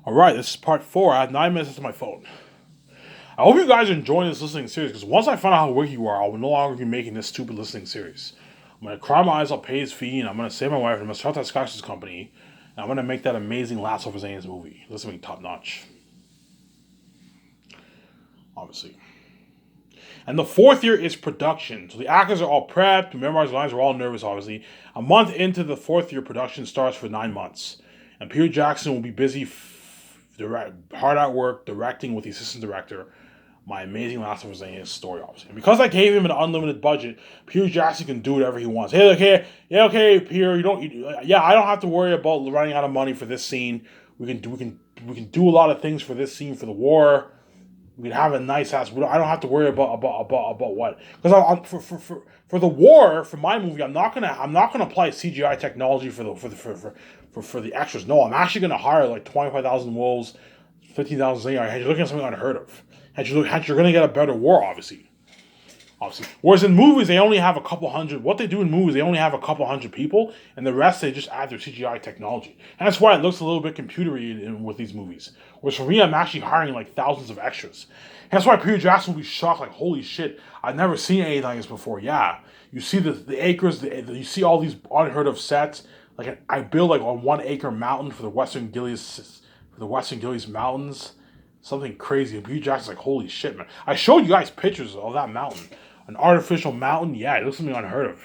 All right, this is part 4. I have 9 minutes to my phone. I hope you guys are enjoying this listening series because once I find out how wig you are, I will no longer be making this stupid listening series. I'm going to cry my eyes, I'll pay his fee, and I'm going to save my wife, and I'm going to start that Scotch's company, and I'm going to make that amazing Last of Us Aliens movie. This will be top notch. Obviously. And the fourth year is production. So the actors are all prepped, to memorize the lines, we're all nervous, obviously. A month into the fourth year, production starts for 9 months. And Peter Jackson will be busy hard at work directing with the assistant director my amazing Last of Us Aliens story, obviously. And because I gave him an unlimited budget, Peter Jackson can do whatever he wants. Hey, okay, Peter, I don't have to worry about running out of money for this scene. We can do a lot of things for this scene for the war. We can have a nice house. I don't have to worry about what, because for the war, for my movie, I'm not gonna apply CGI technology for the extras. No, I'm actually gonna hire like 25,000 wolves, 15,000 zombies. You're looking at something unheard of. You're gonna get a better war, obviously. Whereas in movies, they only have a couple hundred. What they do in movies, they only have a couple hundred people, and the rest they just add their CGI technology. And that's why it looks a little bit computery with these movies. Whereas for me, I'm actually hiring like thousands of extras. And that's why Peter Jackson will be shocked, like, holy shit, I've never seen anything like this before. Yeah, you see the acres, you see all these unheard of sets. Like I build like a 1 acre mountain for the Western Gillies Mountains. Something crazy. And Peter Jackson's like, holy shit, man. I showed you guys pictures of that mountain. An artificial mountain? Yeah, it looks something unheard of.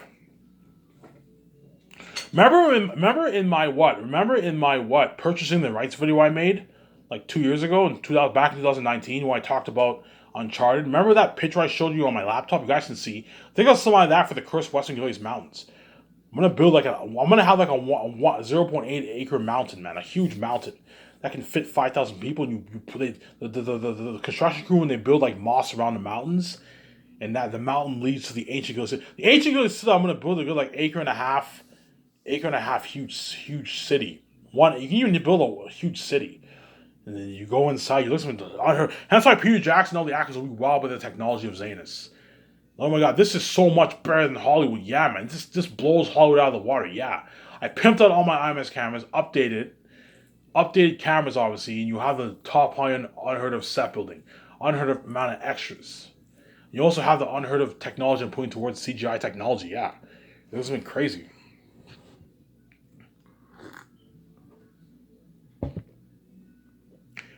Remember in my what? Purchasing the rights video I made like 2 years ago, back in 2019, when I talked about Uncharted. Remember that picture I showed you on my laptop? You guys can see. Think of something like that for the cursed Western Gillies Mountains. I'm gonna have like a 0.8 acre mountain, man, a huge mountain that can fit 5,000 people. And the construction crew, when they build like moss around the mountains, and that the mountain leads to the ancient Gillies. The ancient Gillies City, I'm gonna build a good like acre and a half huge city. You can even build a huge city. And then you go inside, you listen to unheard. And that's why Peter Jackson, all the actors will be wild by the technology of Zanus. Oh my god, this is so much better than Hollywood. Yeah, man, this blows Hollywood out of the water. Yeah, I pimped out all my IMAX cameras, updated cameras, obviously, and you have the top high-end unheard of set building, unheard of amount of extras. You also have the unheard of technology I'm putting towards CGI technology. Yeah, this has been crazy.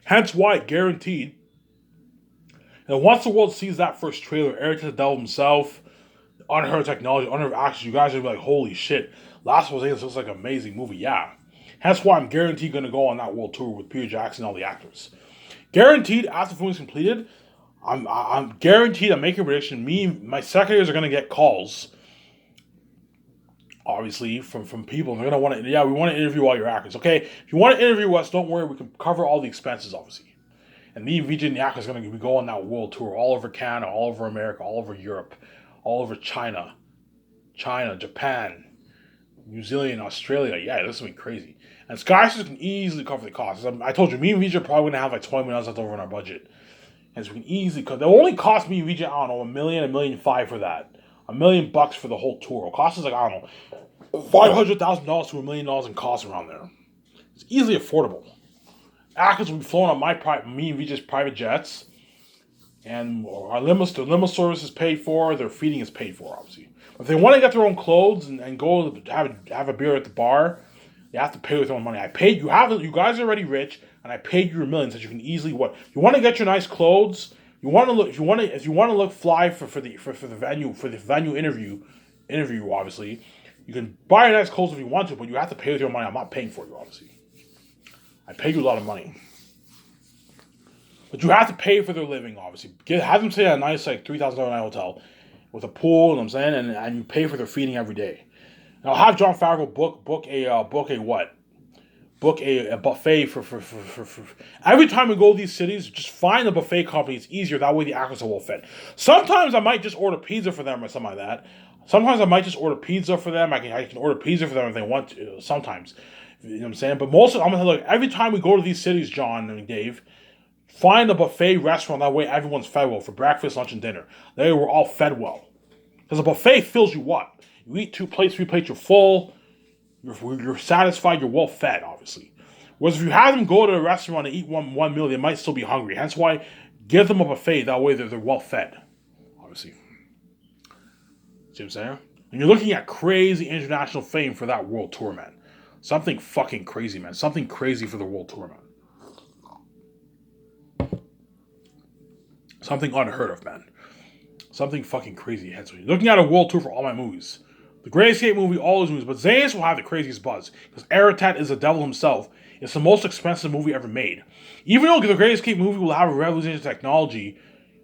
Hence why, guaranteed. And once the world sees that first trailer, Eric the Devil himself, unheard technology, unheard actions, you guys are gonna be like, holy shit, Last of Us Aliens looks like an amazing movie. Yeah. Hence why I'm guaranteed gonna go on that world tour with Peter Jackson and all the actors. Guaranteed, after the film is completed, I'm guaranteed. I'm making a prediction. My secretaries are gonna get calls, obviously, from people. And they're gonna want to. Yeah, we want to interview all your actors. Okay, if you want to interview us, don't worry. We can cover all the expenses, obviously. And me and VJ and the actors are gonna be going on that world tour all over Canada, all over America, all over Europe, all over China, Japan, New Zealand, Australia. Yeah, this is gonna be crazy. And Skyscraper can easily cover the costs. I told you, me and VJ are probably gonna have like $20 million left over in our budget. And so we can easily cut. They'll only cost me, VJ, I don't know, $1 million, $1.5 million for that. $1 million for the whole tour. It costs us like, I don't know, $500,000 to $1 million in costs around there. It's easily affordable. Actors will be flown on me and VJ's private jets, and our limo service is paid for. Their feeding is paid for, obviously. But if they want to get their own clothes and go have a beer at the bar, they have to pay with their own money. I paid you. You guys are already rich, and I paid you $1 million so you can easily what you want to get your nice clothes. You want to look if you want to look fly for the venue interview. Obviously, you can buy your nice clothes if you want to, but you have to pay with your money. I'm not paying for you, obviously. I pay you a lot of money, but you have to pay for their living, obviously. Have them stay at a nice like $3,000 night hotel with a pool, you know what I'm saying, and you pay for their feeding every day. And I'll have Jon Favreau book a buffet for every time we go to these cities. Just find a buffet company. It's easier that way. The actors are well fed. Sometimes I might just order pizza for them or something like that. Sometimes I might just order pizza for them. I can order pizza for them if they want to. Sometimes, you know what I'm saying. But most of I'm gonna look every time we go to these cities, John and Dave. Find a buffet restaurant. That way everyone's fed well for breakfast, lunch, and dinner. They were all fed well. Because a buffet fills you what? You eat 2 plates, 3 plates, you're full. You're satisfied, you're well fed, obviously. Whereas if you have them go to a restaurant and eat one meal, they might still be hungry. Hence why give them a buffet. That way they're well fed. Obviously. See what I'm saying? And you're looking at crazy international fame for that world tour, man. Something fucking crazy, man. Something crazy for the world tour, man. Something unheard of, man. Something fucking crazy. Hence, you're looking at a world tour for all my movies. The Great Escape movie, all those movies, but Zayas will have the craziest buzz because Aratat is the devil himself. It's the most expensive movie ever made. Even though the Great Escape movie will have a revolutionary technology,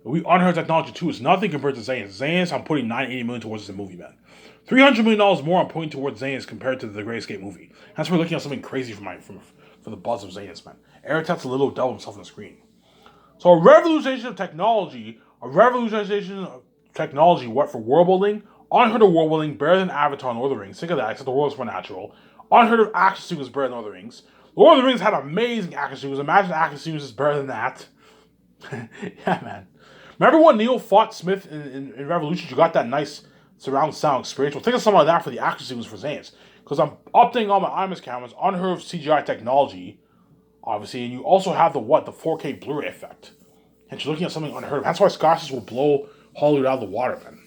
we unheard technology too. It's nothing compared to Zayas. Zayas, I'm putting $980 million towards the movie, man. $300 million more I'm putting towards Zayas compared to the Great Escape movie. That's why we're looking at something crazy for the buzz of Zayas, man. Aratat's a little devil himself on the screen. So a revolutionization of technology, what for world building? Unheard of world building, better than Avatar and Lord of the Rings. Think of that, except the world is supernatural. Unheard of action sequence better than Lord of the Rings. Lord of the Rings had amazing action sequences. Imagine action sequences better than that. Yeah, man. Remember when Neo fought Smith in Revolution? You got that nice surround sound experience. Well, think of something like that for the action sequence for Zayas. Because I'm updating all my IMAX cameras, unheard of CGI technology, obviously, and you also have the 4K Blu-ray effect. And you're looking at something unheard of. That's why Scorsese will blow Hollywood out of the water, man.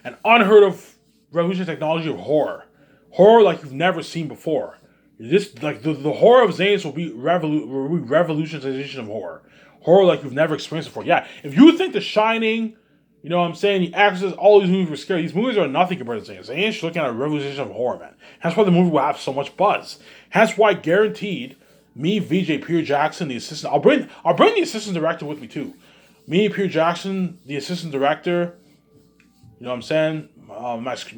An unheard of revolutionary technology of horror. Horror like you've never seen before. This like the horror of Zayas will be revolutionization of horror. Horror like you've never experienced before. Yeah, if you think The Shining, you know what I'm saying, The Exorcist, all these movies were scary, these movies are nothing compared to Zayas. Zayas looking at a revolution of horror, man. That's why the movie will have so much buzz. That's why guaranteed, me, VJ, Peter Jackson, the assistant. I'll bring the assistant director with me too. Me, Peter Jackson, the assistant director. You know what I'm saying?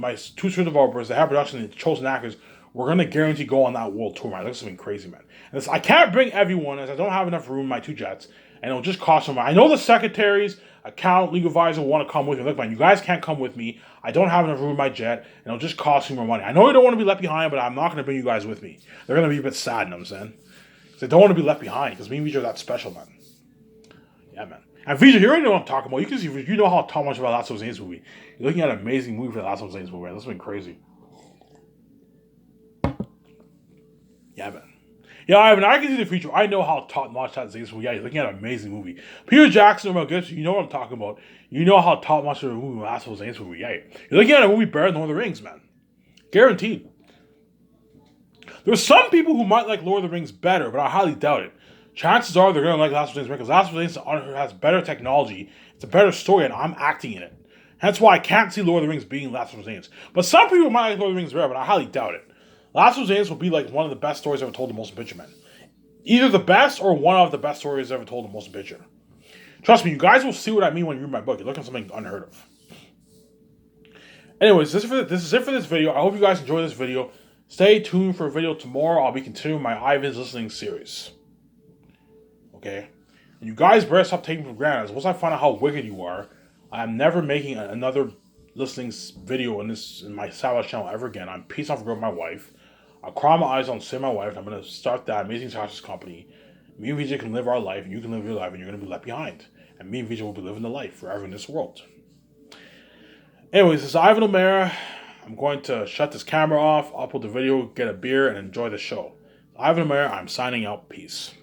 My two script developers, the head production, and the chosen actors, we're gonna guarantee go on that world tour, man. That's something crazy, man. And I can't bring everyone as I don't have enough room in my two jets, and it'll just cost them. I know the secretaries, account, legal advisor want to come with me. Look, man, you guys can't come with me. I don't have enough room in my jet, and it'll just cost you more money. I know you don't want to be left behind, but I'm not gonna bring you guys with me. They're gonna be a bit sad, you know what I'm saying? Because they don't want to be left behind, because me and VJ are that special, man. Yeah, man. And VJ, you already know what I'm talking about. You can see, you know how much about Last of Us Zayas movie. You're looking at an amazing movie for the Last of Us Zayas movie, man. That's been crazy. Yeah, man. Yeah, Ivan, I can see the future. I know how top-notch that Zayas movie. Yeah, you're looking at an amazing movie. Peter Jackson, you know what I'm talking about. You know how top-notch of a movie Last of Us Zayas movie. Yeah, you're looking at a movie better than Lord of the Rings, man. Guaranteed. There's some people who might like Lord of the Rings better, but I highly doubt it. Chances are they're going to like Last of Us Zayas because Last of Us Zayas has better technology, it's a better story, and I'm acting in it. That's why I can't see Lord of the Rings being Last of Us Zayas. But some people might like Lord of the Rings better, but I highly doubt it. Last of Us Zayas will be like one of the best stories ever told in Motion Picture, man. Either the best or one of the best stories ever told in Motion Picture. Trust me, you guys will see what I mean when you read my book. You're looking at something unheard of. Anyways, this is it for this video. I hope you guys enjoyed this video. Stay tuned for a video tomorrow. I'll be continuing my Ivan's listening series. Okay? And you guys better stop taking for granted. Once I find out how wicked you are, I'm never making another listening video in my Savage channel ever again. I'm peace off with my wife. I'll cry my eyes on Save My Wife. I'm going to start that amazing success company. Me and VJ can live our life, and you can live your life, and you're going to be left behind. And me and VJ will be living the life forever in this world. Anyways, this is Ivan O'Mara. I'm going to shut this camera off, upload the video, get a beer, and enjoy the show. Ivan O'Mara, I'm signing out. Peace.